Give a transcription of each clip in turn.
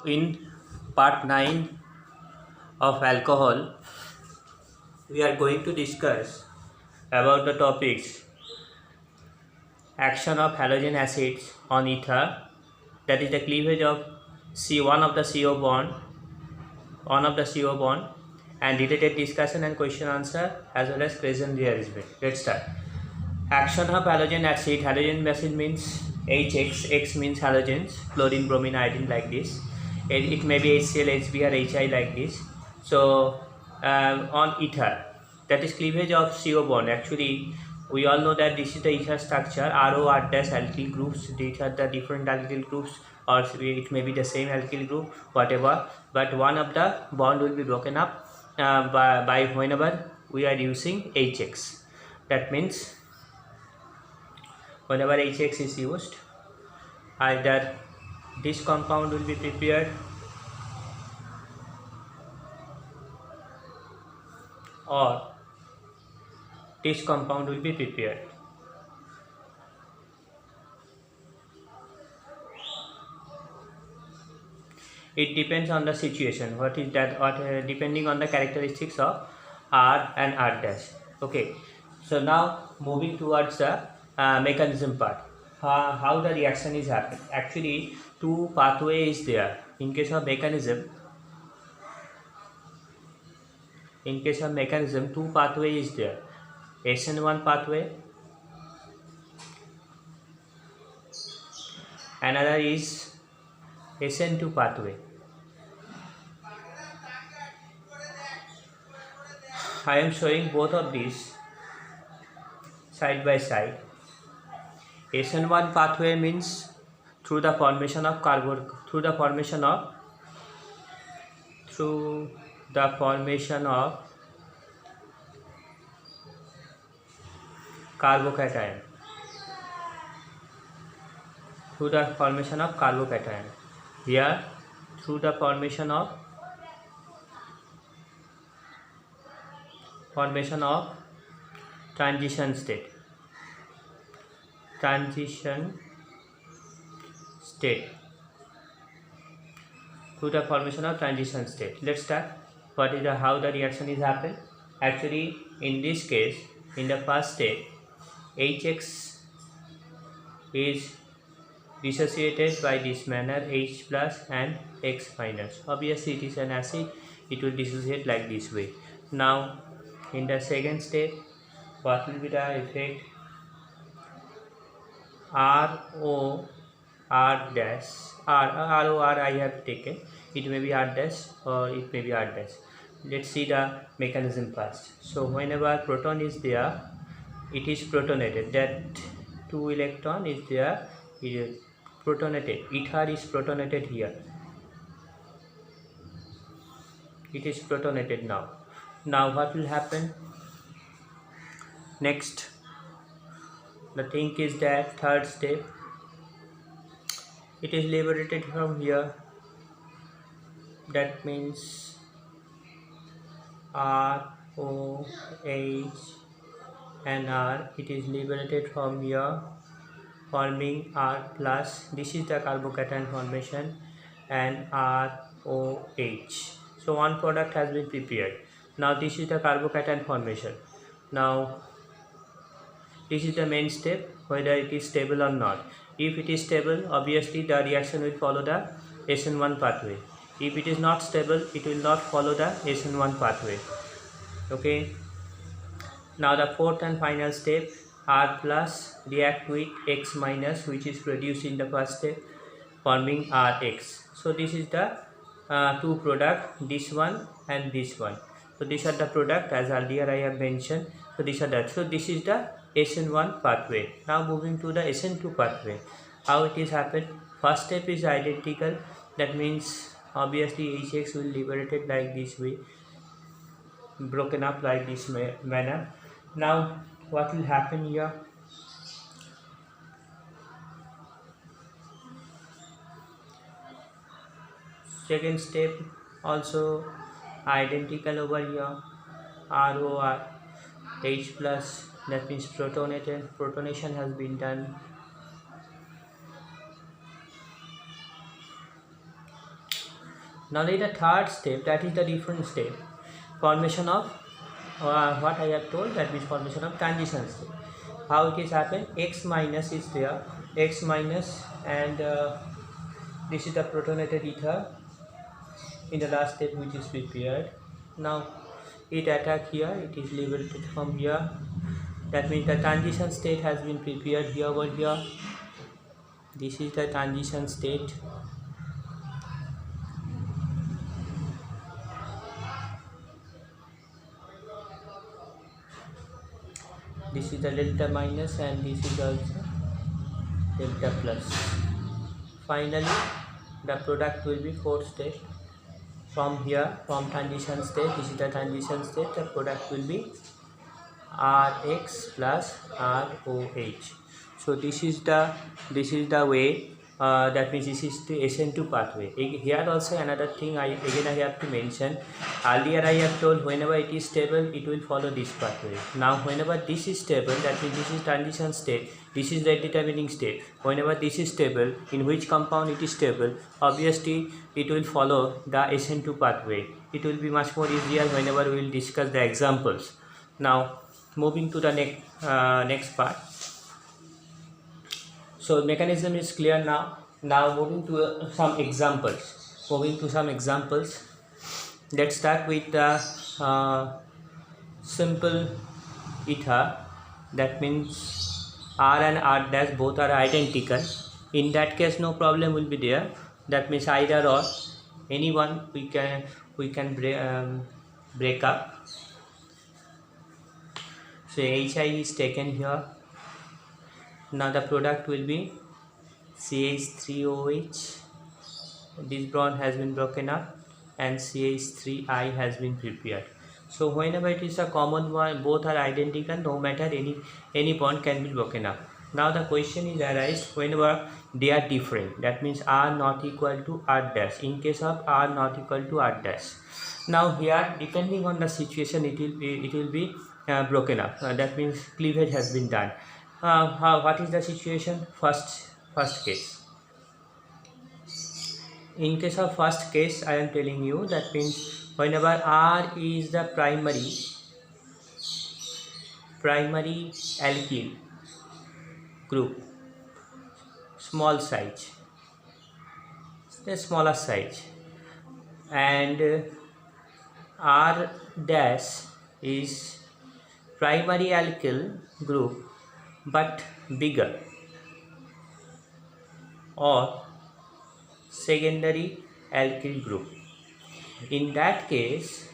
in part 9 of alcohol, we are going to discuss about the topics action of halogen acids on ether, that is the cleavage of C1 of the CO bond, one of the CO bond, and related discussion and question answer as well as present rearrangement. Let's start. Action of halogen acid. Halogen acid means HX, X means halogens, chlorine, bromine, iodine like this. It may be HCl, HB or HI like this. So on ether, that is cleavage of CO bond. Actually, we all know that this is the ether structure. RO, R dash alkyl groups. These are the different alkyl groups, or it may be the same alkyl group, whatever. But one of the bond will be broken up by whenever we are using HX. That means whenever HX is used, either this compound will be prepared or this compound will be prepared. It depends on the situation. What is that? Depending on the characteristics of R and R dash. Okay. So now moving towards the mechanism part. How the reaction is happening. Actually, two pathways is there. In case of mechanism, two pathway is there. SN1 pathway, another is SN2 pathway. I am showing both of these side by side. SN1 pathway means through the formation of carbocation. Here, through the formation of transition state. Through the formation of transition state. Let's start. What is how the reaction is happening? Actually, in this case, in the first state, HX is dissociated by this manner, H plus and X minus. Obviously, it is an acid. It will dissociate like this way. Now, in the second state, what will be the effect? RO R dash RO R I have taken. It may be R dash or it may be R dash. Let's see the mechanism first. So whenever proton is there, it is protonated. That 2 electron is there. It is protonated. Ether is protonated here. It is protonated now. Now what will happen? Next, the thing is that third step, it is liberated from here. That means R, O, H and R. It is liberated from here, forming R plus. This is the carbocation formation, and R, O, H. So one product has been prepared. Now this is the carbocation formation. Now this is the main step, whether it is stable or not. If it is stable, obviously the reaction will follow the SN1 pathway. If it is not stable, it will not follow the SN1 pathway. Okay. Now the fourth and final step, R plus react with X minus, which is produced in the first step, forming RX. So this is the two product, this one and this one. So these are the product, as earlier I have mentioned. So these are that. So this is the SN1 pathway. Now moving to the SN2 pathway. How it is happened? First step is identical. That means obviously HX will liberated like this way, broken up like this manner. Now what will happen here? Second step also identical over here. ROR H plus, that means protonation has been done. Now there is the third step, that is the different step, formation of what I have told, that is formation of transition state. How it is happened? X minus is there, X minus, and this is the protonated ether in the last step which is prepared. Now it attack here, it is liberated from here. That means the transition state has been prepared here over here. This is the transition state. This is the delta minus and this is also delta plus. Finally the product will be fourth state. From here, from transition state, this is the transition state, the product will be Rx plus ROH. So this is the way, that means this is the SN2 pathway. Here also another thing I have to mention. Earlier I have told whenever it is stable, it will follow this pathway. Now whenever this is stable, that means this is transition state, this is the determining state. Whenever this is stable, in which compound it is stable, obviously it will follow the SN2 pathway. It will be much more easier whenever we will discuss the examples. Now moving to the next part. So mechanism is clear now. Now moving to some examples. Let's start with the simple ether. That means R and R dash both are identical. In that case, no problem will be there. That means either or, any one we can break up. So HI is taken here. Now the product will be CH3OH. This bond has been broken up and CH3I has been prepared. So whenever it is a common one, both are identical, no matter any bond can be broken up. Now the question is arised whenever they are different. That means R not equal to R dash. In case of R not equal to R dash. Now here, depending on the situation, it will be broken up. That means cleavage has been done. What is the situation? First case. In case of first case, I am telling you, that means whenever R is the primary alkyl group, small size, the smaller size, and R dash is primary alkyl group but bigger, or secondary alkyl group. In that case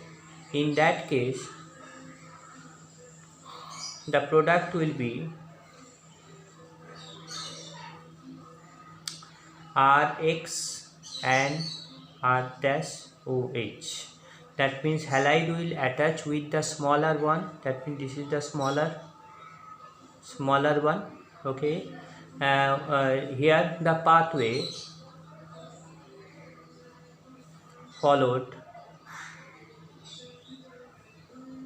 the product will be Rx and R dash OH. That means halide will attach with the smaller one. That means this is the smaller one. Okay. Here the pathway followed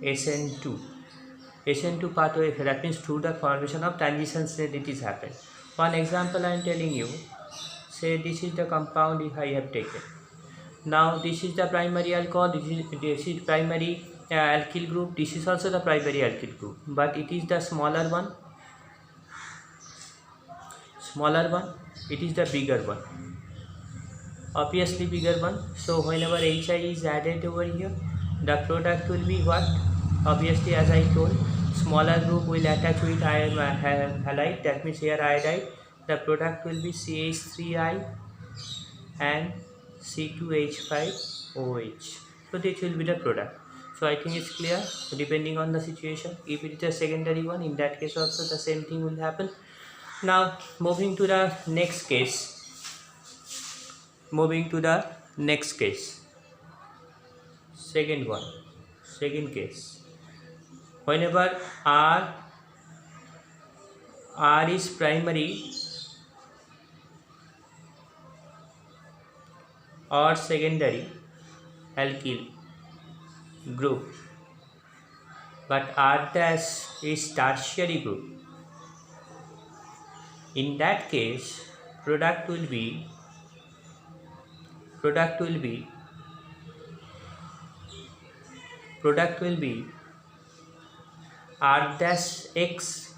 SN2 pathway. That means through the formation of transition state it is happened. One example I am telling you. Say this is the compound I have taken. Now this is the primary alcohol, this is primary alkyl group, this is also the primary alkyl group, but it is the smaller one, it is the bigger one, obviously bigger one. So whenever HI is added over here, the product will be what? Obviously, as I told, smaller group will attach with halide, that means here iodide. The product will be CH3I and C2H5OH. So this will be the product. So I think it's clear. Depending on the situation, if it is a secondary one, in that case also the same thing will happen. Now moving to the next case. Second case. Whenever R is primary or secondary alkyl group, but R dash is tertiary group. In that case, product will be product will be R dash X,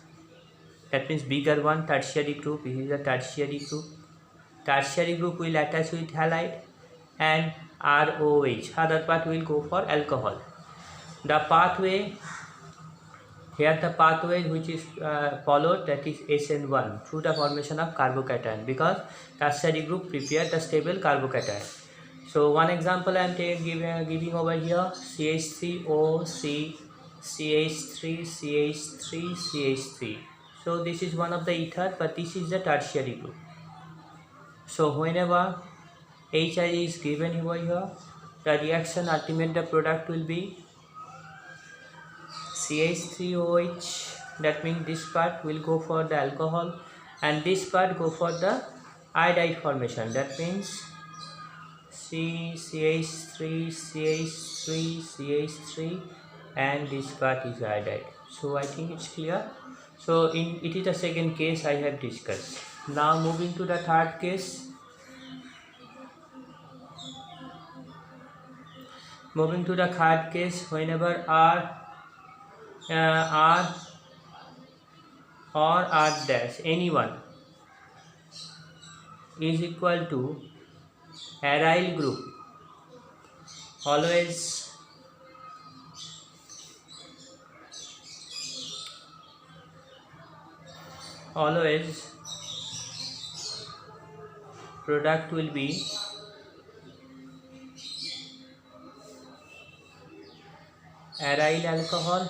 that means bigger one, tertiary group. This is a tertiary group. Tertiary group will attach with halide, and ROH, other part will go for alcohol. The pathway, here the pathway which is followed, that is SN1, through the formation of carbocation, because tertiary group prepare the stable carbocation. So one example I am giving over here, CH3O, CH3, CH3, CH3. So this is one of the ether, but this is the tertiary group. So whenever HI is given over here, the reaction ultimate the product will be CH3OH, that means this part will go for the alcohol and this part go for the iodide formation, that means CH3, CH3, CH3, and this part is iodide. So I think it's clear. So it is the second case I have discussed. Now moving to the third case. Moving to the third case, whenever R or R dash, anyone, is equal to aryl group, always product will be aryl alcohol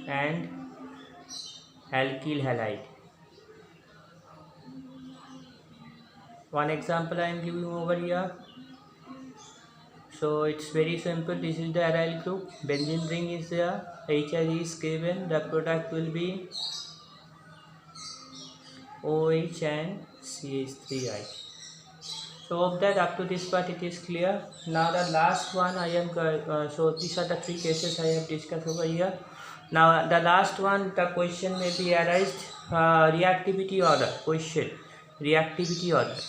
and alkyl halide. One example I am giving over here. So it's very simple. This is the aryl group. Benzene ring is there. HI is given. The product will be OH and CH3I. So of that, up to this part it is clear. Now the last one I am so these are the three cases I have discussed over here. Now the last one, the question may be arised, reactivity order. Question, reactivity order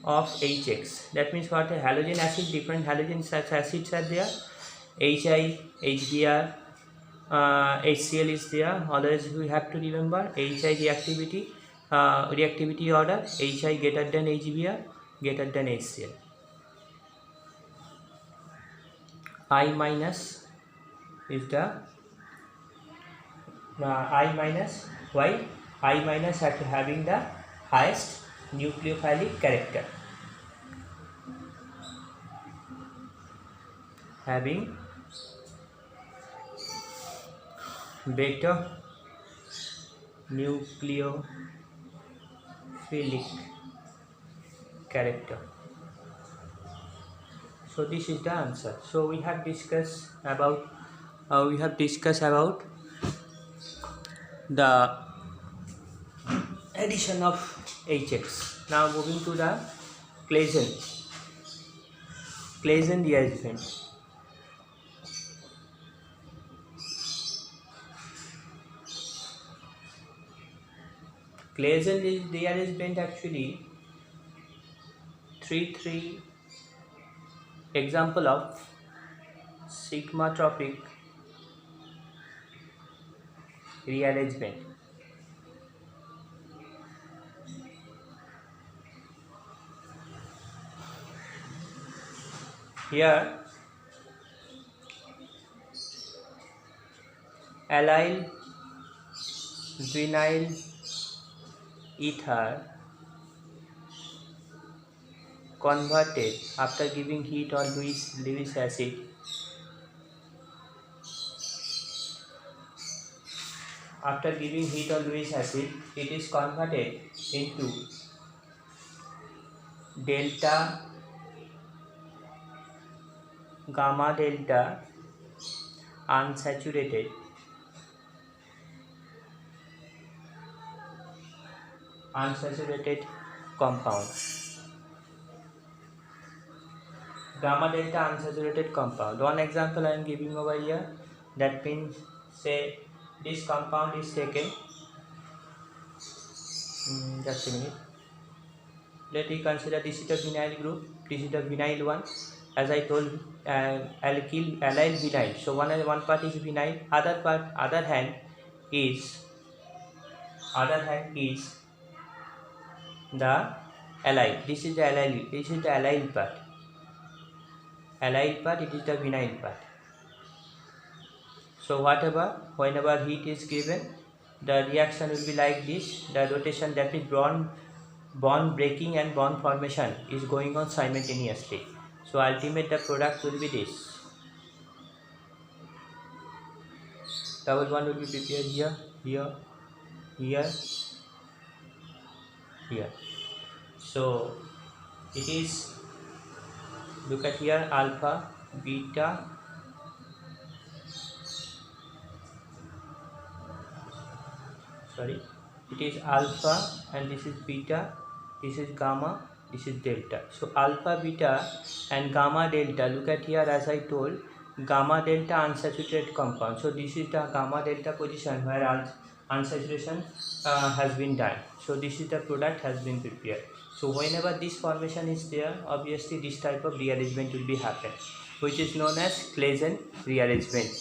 of HX. That means what? A halogen acid, different halogen acids are there. HI, HBr, HCl is there. Always we have to remember HI reactivity, reactivity order, HI greater than HBr, greater than HCl. I minus is the I minus. Why? I minus after having the highest nucleophilic character, having better nucleophilic character. So this is the answer. So we have discussed about the addition of HX. Now moving to the Claisen rearrangement. Claisen rearrangement actually 3 example of sigmatropic rearrangement. Here allyl vinyl ether converted after giving heat on Lewis acid it is converted into delta gamma delta unsaturated compound. Gamma delta unsaturated compound. One example I am giving over here. That means, say this compound is taken. Just a minute. let me consider this is the vinyl group, this is the vinyl one. As I told, allyl vinyl. So one part is vinyl, other hand is the allyl. This is the allyl. This is the allyl part. Allyl part. It is the vinyl part. So whenever heat is given, the reaction will be like this. The rotation, that is bond breaking and bond formation, is going on simultaneously. So ultimate the product will be this. Double bond will be prepared here, here, here, here. So it is, look at here, alpha, beta, it is alpha and this is beta, this is gamma, this is delta. So alpha, beta and gamma, delta, look at here, as I told, gamma delta unsaturated compound. So this is the gamma delta position where unsaturation has been done. So this is the product has been prepared. So whenever this formation is there, obviously this type of rearrangement will be happen, which is known as Claisen rearrangement.